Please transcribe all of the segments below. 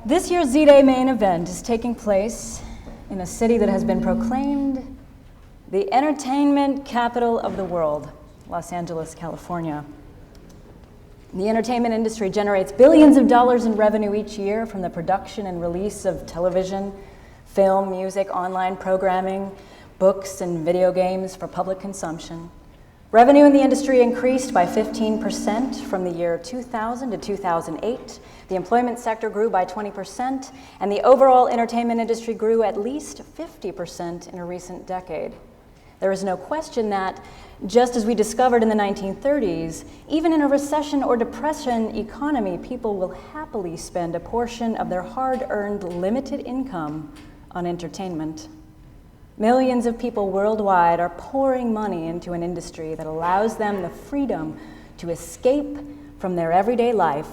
This year's ZDAY main event is taking place in a city that has been proclaimed the entertainment capital of the world, Los Angeles, California. The entertainment industry generates billions of dollars in revenue each year from the production and release of television, film, music, online programming, books, and video games for public consumption. Revenue in the industry increased by 15% from the year 2000 to 2008. The employment sector grew by 20%, and the overall entertainment industry grew at least 50% in a recent decade. There is no question that, just as we discovered in the 1930s, even in a recession or depression economy, people will happily spend a portion of their hard-earned limited income on entertainment. Millions of people worldwide are pouring money into an industry that allows them the freedom to escape from their everyday life.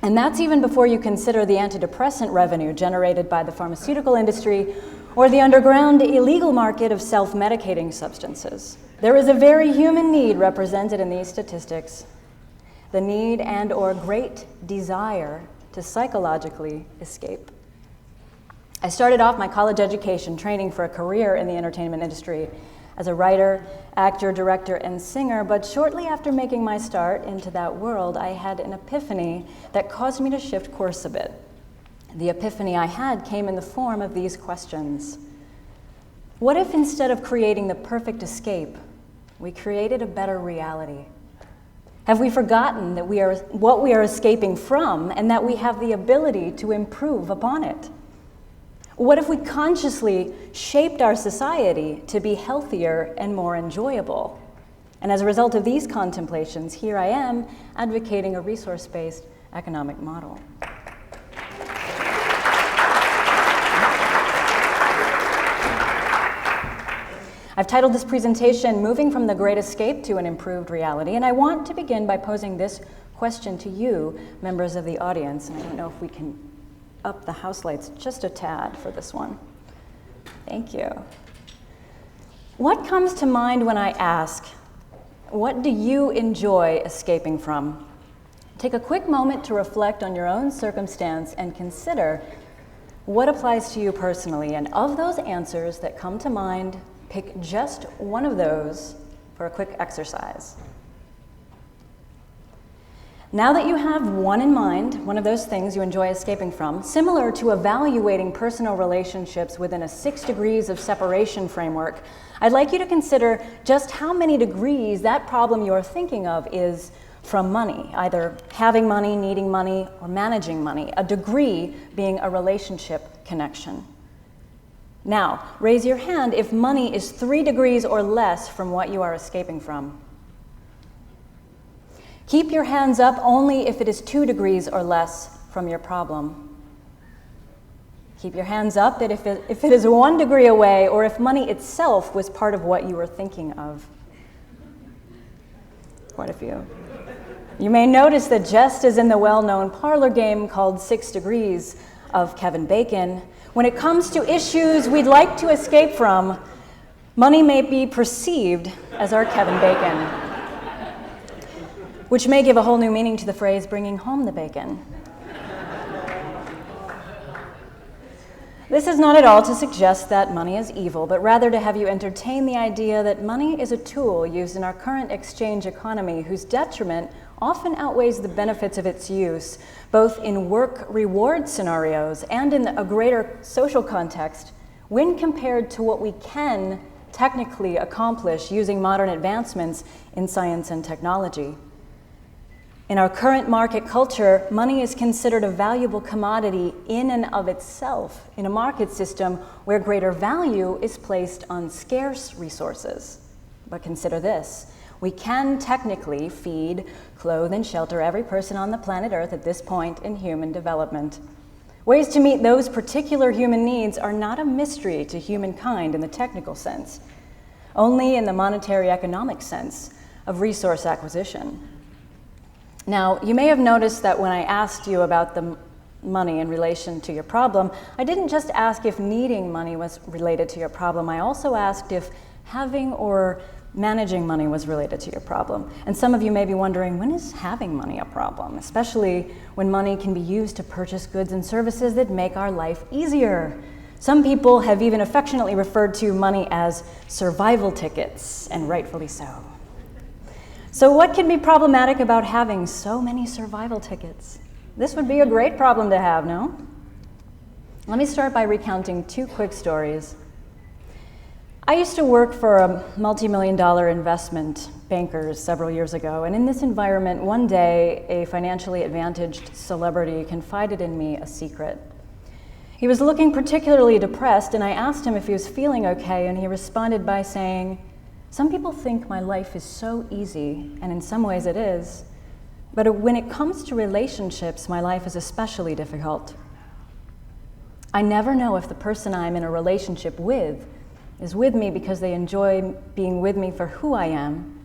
And that's even before you consider the antidepressant revenue generated by the pharmaceutical industry or the underground illegal market of self-medicating substances. There is a very human need represented in these statistics, the need and/or great desire to psychologically escape. I started off my college education training for a career in the entertainment industry as a writer, actor, director, and singer, but shortly after making my start into that world, I had an epiphany that caused me to shift course a bit. The epiphany I had came in the form of these questions. What if instead of creating the perfect escape, we created a better reality? Have we forgotten that we are what we are escaping from and that we have the ability to improve upon it? What if we consciously shaped our society to be healthier and more enjoyable? And as a result of these contemplations, here I am advocating a resource-based economic model. I've titled this presentation, Moving from the Great Escape to an Improved Reality, and I want to begin by posing this question to you, members of the audience, and I don't know if we can up the house lights just a tad for this one. Thank you. What comes to mind when I ask, what do you enjoy escaping from? Take a quick moment to reflect on your own circumstance and consider what applies to you personally, and of those answers that come to mind, pick just one of those for a quick exercise. Now that you have one in mind, one of those things you enjoy escaping from, similar to evaluating personal relationships within a 6 degrees of separation framework, I'd like you to consider just how many degrees that problem you're thinking of is from money, either having money, needing money, or managing money, a degree being a relationship connection. Now, raise your hand if money is 3 degrees or less from what you are escaping from. Keep your hands up only if it is 2 degrees or less from your problem. Keep your hands up if it is 1 degree away or if money itself was part of what you were thinking of. Quite a few. You may notice that just as in the well-known parlor game called 6 Degrees of Kevin Bacon, when it comes to issues we'd like to escape from, money may be perceived as our Kevin Bacon, which may give a whole new meaning to the phrase, bringing home the bacon. This is not at all to suggest that money is evil, but rather to have you entertain the idea that money is a tool used in our current exchange economy whose detriment often outweighs the benefits of its use, both in work reward scenarios and in a greater social context, when compared to what we can technically accomplish using modern advancements in science and technology. In our current market culture, money is considered a valuable commodity in and of itself in a market system where greater value is placed on scarce resources. But consider this. We can technically feed, clothe, and shelter every person on the planet Earth at this point in human development. Ways to meet those particular human needs are not a mystery to humankind in the technical sense, only in the monetary economic sense of resource acquisition. Now, you may have noticed that when I asked you about the money in relation to your problem, I didn't just ask if needing money was related to your problem. I also asked if having or managing money was related to your problem. And some of you may be wondering, when is having money a problem? Especially when money can be used to purchase goods and services that make our life easier. Some people have even affectionately referred to money as survival tickets, and rightfully so. So what can be problematic about having so many survival tickets? This would be a great problem to have, no? Let me start by recounting 2 quick stories. I used to work for a multi-million-dollar investment bankers several years ago, and in this environment, one day, a financially advantaged celebrity confided in me a secret. He was looking particularly depressed, and I asked him if he was feeling okay, and he responded by saying, "Some people think my life is so easy, and in some ways it is, but when it comes to relationships, my life is especially difficult. I never know if the person I'm in a relationship with is with me because they enjoy being with me for who I am,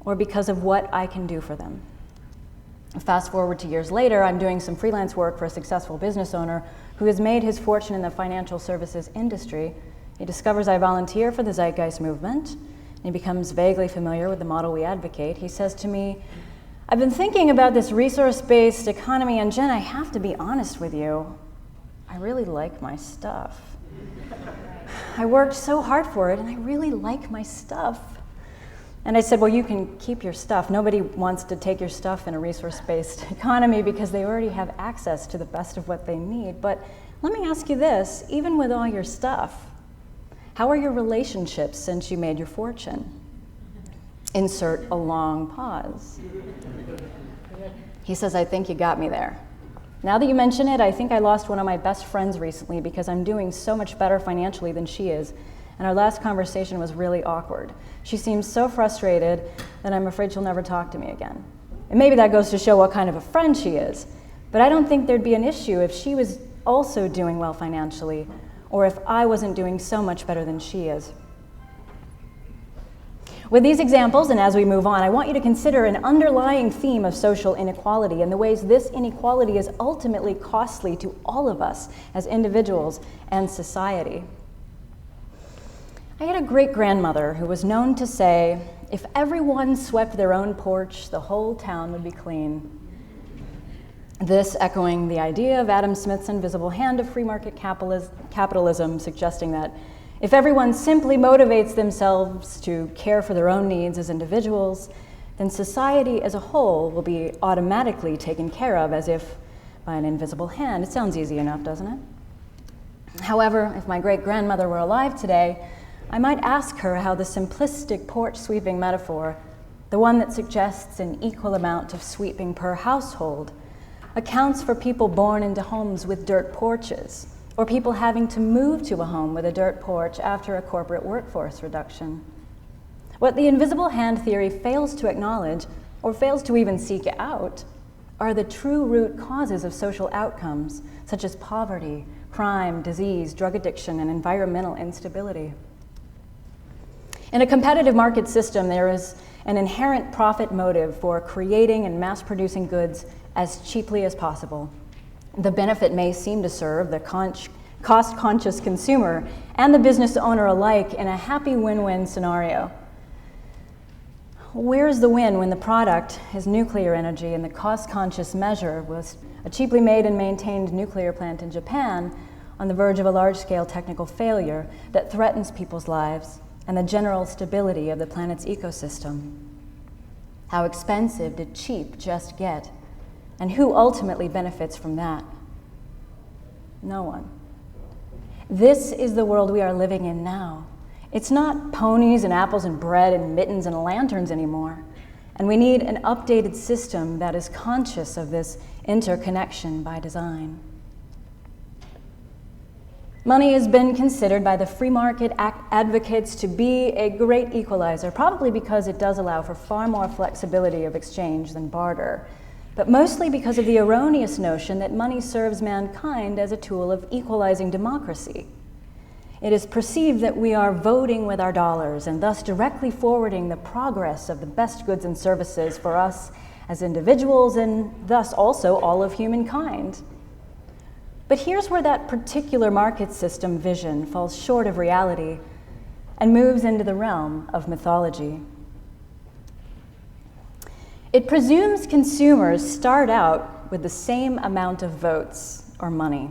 or because of what I can do for them." Fast forward to years later, I'm doing some freelance work for a successful business owner who has made his fortune in the financial services industry. He discovers I volunteer for the Zeitgeist movement, and he becomes vaguely familiar with the model we advocate. He says to me, "I've been thinking about this resource-based economy, and Jen, I have to be honest with you. I really like my stuff. I worked so hard for it, and I really like my stuff." And I said, "Well, you can keep your stuff. Nobody wants to take your stuff in a resource-based economy because they already have access to the best of what they need. But let me ask you this, even with all your stuff, how are your relationships since you made your fortune?" Insert a long pause. He says, "I think you got me there. Now that you mention it, I think I lost one of my best friends recently because I'm doing so much better financially than she is. And our last conversation was really awkward. She seems so frustrated that I'm afraid she'll never talk to me again. And maybe that goes to show what kind of a friend she is. But I don't think there'd be an issue if she was also doing well financially, or if I wasn't doing so much better than she is." With these examples, and as we move on, I want you to consider an underlying theme of social inequality and the ways this inequality is ultimately costly to all of us as individuals and society. I had a great-grandmother who was known to say, "If everyone swept their own porch, the whole town would be clean." This echoing the idea of Adam Smith's invisible hand of free market capitalism, suggesting that if everyone simply motivates themselves to care for their own needs as individuals, then society as a whole will be automatically taken care of as if by an invisible hand. It sounds easy enough, doesn't it? However, if my great-grandmother were alive today, I might ask her how the simplistic porch sweeping metaphor, the one that suggests an equal amount of sweeping per household, accounts for people born into homes with dirt porches, or people having to move to a home with a dirt porch after a corporate workforce reduction. What the invisible hand theory fails to acknowledge, or fails to even seek out, are the true root causes of social outcomes, such as poverty, crime, disease, drug addiction, and environmental instability. In a competitive market system, there is an inherent profit motive for creating and mass-producing goods as cheaply as possible. The benefit may seem to serve the cost-conscious consumer and the business owner alike in a happy win-win scenario. Where's the win when the product is nuclear energy and the cost-conscious measure was a cheaply made and maintained nuclear plant in Japan on the verge of a large-scale technical failure that threatens people's lives and the general stability of the planet's ecosystem? How expensive did cheap just get? And who ultimately benefits from that? No one. This is the world we are living in now. It's not ponies and apples and bread and mittens and lanterns anymore. And we need an updated system that is conscious of this interconnection by design. Money has been considered by the free market advocates to be a great equalizer, probably because it does allow for far more flexibility of exchange than barter, but mostly because of the erroneous notion that money serves mankind as a tool of equalizing democracy. It is perceived that we are voting with our dollars and thus directly forwarding the progress of the best goods and services for us as individuals and thus also all of humankind. But here's where that particular market system vision falls short of reality and moves into the realm of mythology. It presumes consumers start out with the same amount of votes or money.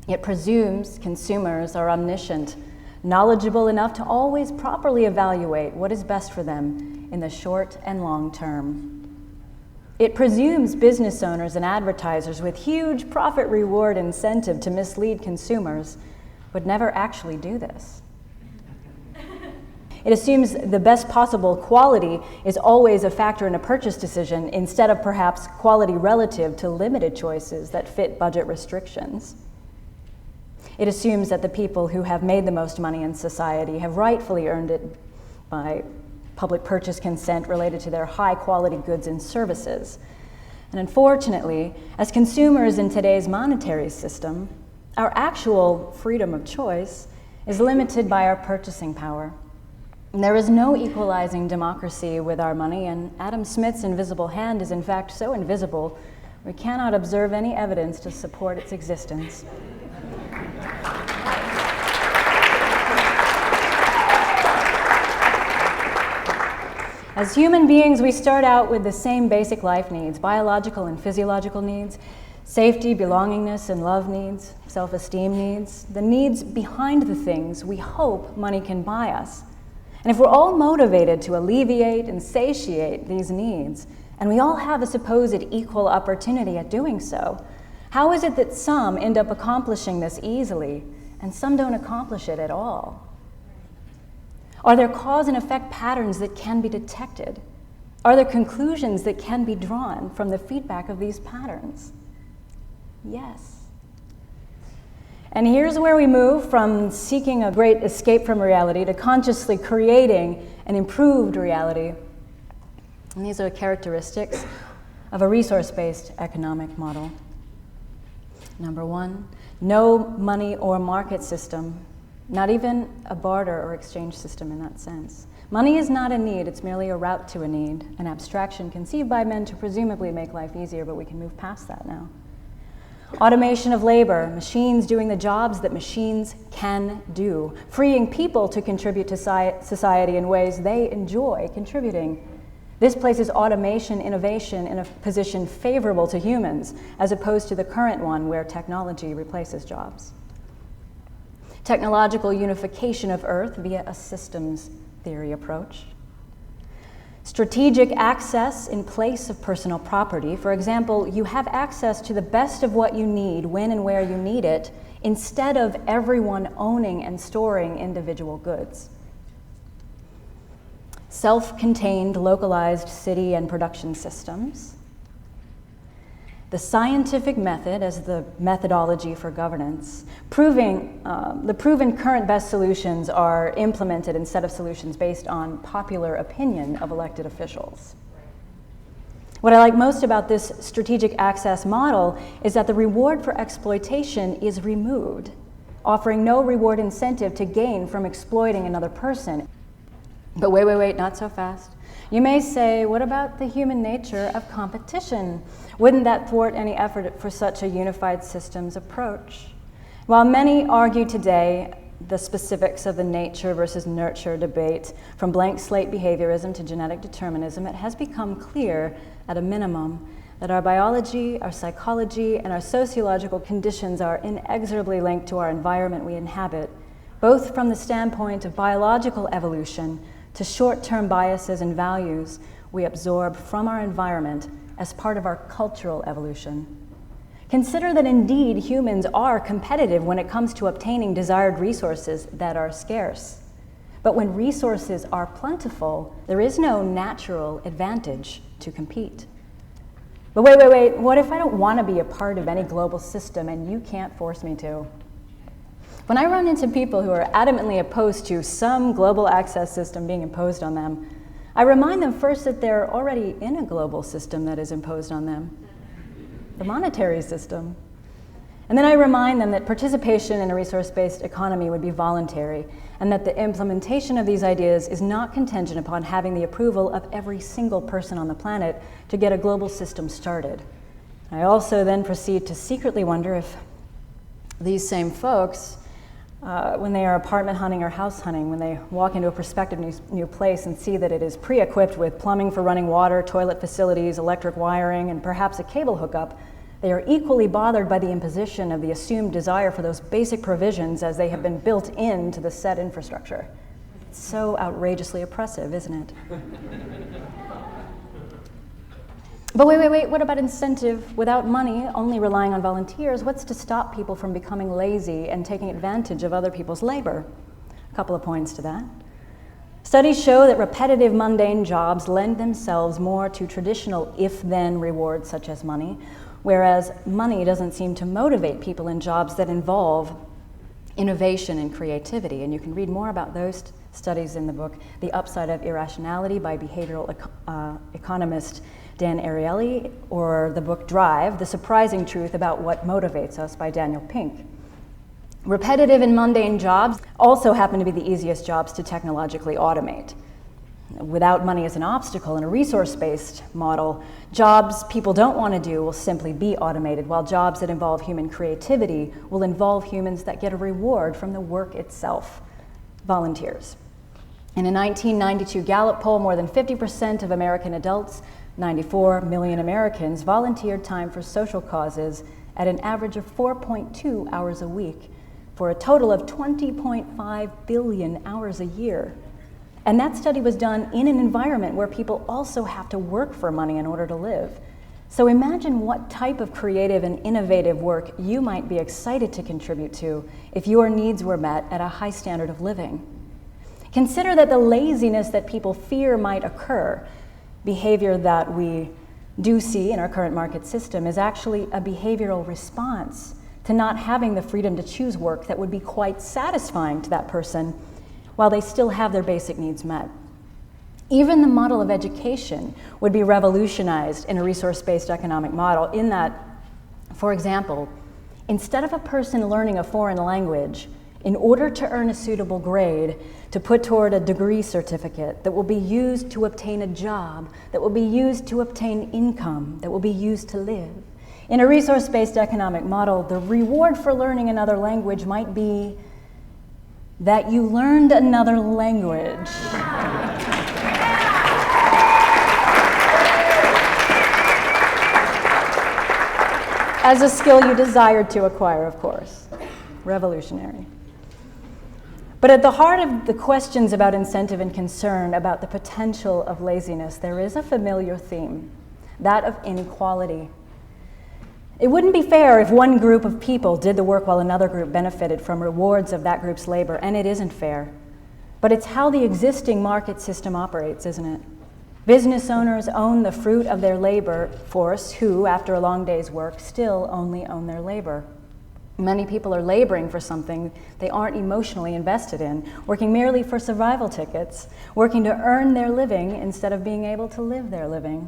It presumes consumers are omniscient, knowledgeable enough to always properly evaluate what is best for them in the short and long term. It presumes business owners and advertisers with huge profit reward incentive to mislead consumers would never actually do this. It assumes the best possible quality is always a factor in a purchase decision instead of perhaps quality relative to limited choices that fit budget restrictions. It assumes that the people who have made the most money in society have rightfully earned it by public purchase consent related to their high-quality goods and services. And unfortunately, as consumers in today's monetary system, our actual freedom of choice is limited by our purchasing power. And there is no equalizing democracy with our money, and Adam Smith's invisible hand is in fact so invisible, we cannot observe any evidence to support its existence. As human beings, we start out with the same basic life needs, biological and physiological needs, safety, belongingness, and love needs, self-esteem needs, the needs behind the things we hope money can buy us. And if we're all motivated to alleviate and satiate these needs, and we all have a supposed equal opportunity at doing so, how is it that some end up accomplishing this easily and some don't accomplish it at all? Are there cause and effect patterns that can be detected? Are there conclusions that can be drawn from the feedback of these patterns? Yes. And here's where we move from seeking a great escape from reality to consciously creating an improved reality. And these are characteristics of a resource-based economic model. Number one, no money or market system. Not even a barter or exchange system in that sense. Money is not a need, it's merely a route to a need, an abstraction conceived by men to presumably make life easier, but we can move past that now. Automation of labor, machines doing the jobs that machines can do, freeing people to contribute to society in ways they enjoy contributing. This places automation innovation in a position favorable to humans, as opposed to the current one where technology replaces jobs. Technological unification of Earth via a systems theory approach. Strategic access in place of personal property. For example, you have access to the best of what you need when and where you need it, instead of everyone owning and storing individual goods. Self-contained, localized city and production systems. The scientific method as the methodology for governance, the proven current best solutions are implemented instead of solutions based on popular opinion of elected officials. What I like most about this strategic access model is that the reward for exploitation is removed, offering no reward incentive to gain from exploiting another person. But wait, not so fast. You may say, what about the human nature of competition? Wouldn't that thwart any effort for such a unified systems approach? While many argue today the specifics of the nature versus nurture debate, from blank slate behaviorism to genetic determinism, it has become clear, at a minimum, that our biology, our psychology, and our sociological conditions are inexorably linked to our environment we inhabit, both from the standpoint of biological evolution to short-term biases and values we absorb from our environment as part of our cultural evolution. Consider that indeed humans are competitive when it comes to obtaining desired resources that are scarce. But when resources are plentiful, there is no natural advantage to compete. But wait, what if I don't want to be a part of any global system and you can't force me to? When I run into people who are adamantly opposed to some global access system being imposed on them, I remind them first that they're already in a global system that is imposed on them, the monetary system. And then I remind them that participation in a resource-based economy would be voluntary, and that the implementation of these ideas is not contingent upon having the approval of every single person on the planet to get a global system started. I also then proceed to secretly wonder if these same folks when they are apartment hunting or house hunting, when they walk into a prospective new place and see that it is pre-equipped with plumbing for running water, toilet facilities, electric wiring, and perhaps a cable hookup, they are equally bothered by the imposition of the assumed desire for those basic provisions as they have been built into the said infrastructure. It's so outrageously oppressive, isn't it? But wait, what about incentive? Without money, only relying on volunteers, what's to stop people from becoming lazy and taking advantage of other people's labor? A couple of points to that. Studies show that repetitive, mundane jobs lend themselves more to traditional if-then rewards such as money, whereas money doesn't seem to motivate people in jobs that involve innovation and creativity. And you can read more about those studies in the book, The Upside of Irrationality by behavioral economist Dan Ariely, or the book Drive, The Surprising Truth About What Motivates Us by Daniel Pink. Repetitive and mundane jobs also happen to be the easiest jobs to technologically automate. Without money as an obstacle in a resource-based model, jobs people don't want to do will simply be automated, while jobs that involve human creativity will involve humans that get a reward from the work itself, volunteers. In a 1992 Gallup poll, more than 50% of American adults, 94 million Americans, volunteered time for social causes at an average of 4.2 hours a week, for a total of 20.5 billion hours a year. And that study was done in an environment where people also have to work for money in order to live. So imagine what type of creative and innovative work you might be excited to contribute to if your needs were met at a high standard of living. Consider that the laziness that people fear might occur, behavior that we do see in our current market system, is actually a behavioral response to not having the freedom to choose work that would be quite satisfying to that person while they still have their basic needs met. Even the model of education would be revolutionized in a resource-based economic model in that, for example, instead of a person learning a foreign language in order to earn a suitable grade to put toward a degree certificate that will be used to obtain a job, that will be used to obtain income, that will be used to live. In a resource-based economic model, the reward for learning another language might be that you learned another language. As a skill you desired to acquire, of course. Revolutionary. But at the heart of the questions about incentive and concern about the potential of laziness, there is a familiar theme, that of inequality. It wouldn't be fair if one group of people did the work while another group benefited from rewards of that group's labor, and it isn't fair. But it's how the existing market system operates, isn't it? Business owners own the fruit of their labor force who, after a long day's work, still only own their labor. Many people are laboring for something they aren't emotionally invested in, working merely for survival tickets, working to earn their living instead of being able to live their living.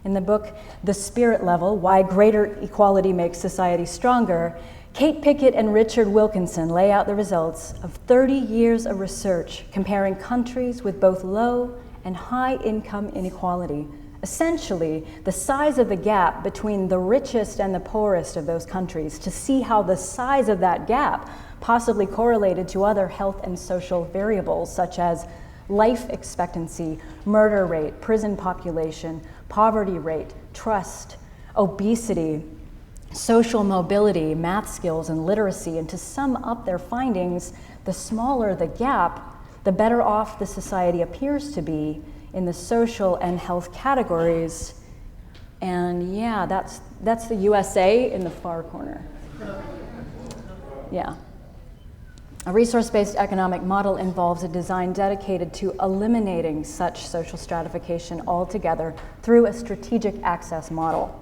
In the book, The Spirit Level, Why Greater Equality Makes Society Stronger, Kate Pickett and Richard Wilkinson lay out the results of 30 years of research comparing countries with both low and high income inequality. Essentially, the size of the gap between the richest and the poorest of those countries, to see how the size of that gap possibly correlated to other health and social variables such as life expectancy, murder rate, prison population, poverty rate, trust, obesity, social mobility, math skills, and literacy. And to sum up their findings, the smaller the gap, the better off the society appears to be in the social and health categories. And yeah, that's the USA in the far corner. Yeah. A resource-based economic model involves a design dedicated to eliminating such social stratification altogether through a strategic access model.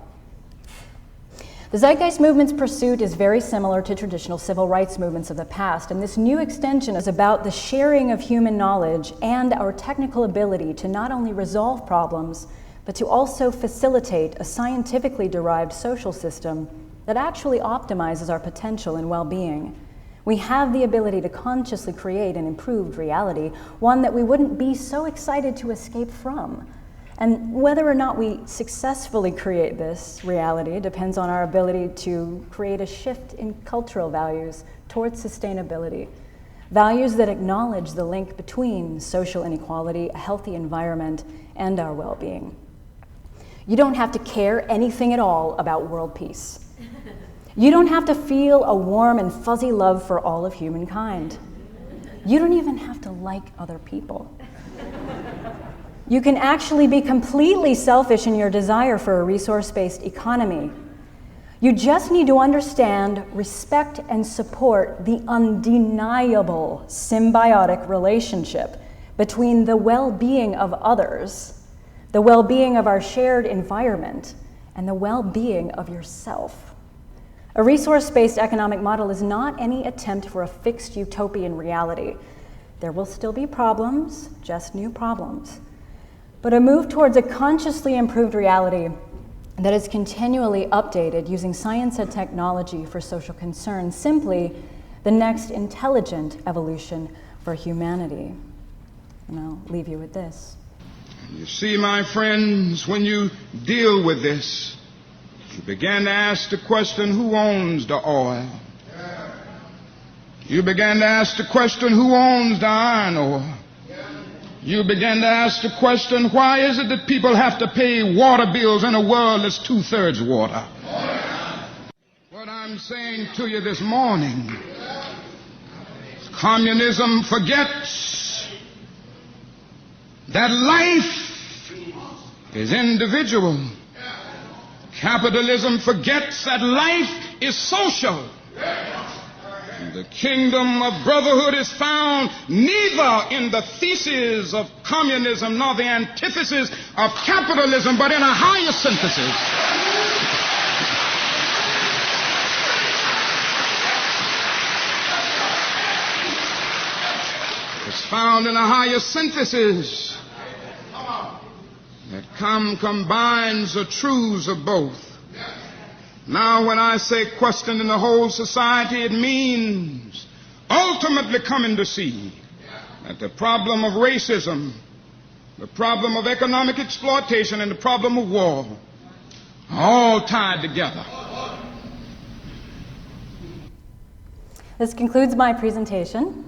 The Zeitgeist movement's pursuit is very similar to traditional civil rights movements of the past, and this new extension is about the sharing of human knowledge and our technical ability to not only resolve problems, but to also facilitate a scientifically derived social system that actually optimizes our potential and well-being. We have the ability to consciously create an improved reality, one that we wouldn't be so excited to escape from. And whether or not we successfully create this reality depends on our ability to create a shift in cultural values towards sustainability. Values that acknowledge the link between social inequality, a healthy environment, and our well-being. You don't have to care anything at all about world peace. You don't have to feel a warm and fuzzy love for all of humankind. You don't even have to like other people. You can actually be completely selfish in your desire for a resource-based economy. You just need to understand, respect, and support the undeniable symbiotic relationship between the well-being of others, the well-being of our shared environment, and the well-being of yourself. A resource-based economic model is not any attempt for a fixed utopian reality. There will still be problems, just new problems, but a move towards a consciously improved reality that is continually updated using science and technology for social concern, simply the next intelligent evolution for humanity. And I'll leave you with this. You see, my friends, when you deal with this, you begin to ask the question, who owns the oil? You begin to ask the question, who owns the iron ore? You begin to ask the question, why is it that people have to pay water bills in a world that's 2/3 water? What I'm saying to you this morning, communism forgets that life is individual. Capitalism forgets that life is social. The kingdom of brotherhood is found neither in the thesis of communism nor the antithesis of capitalism, but in a higher synthesis. It's found in a higher synthesis that combines the truths of both. Now, when I say question in the whole society, it means ultimately coming to see that the problem of racism, the problem of economic exploitation, and the problem of war are all tied together. This concludes my presentation.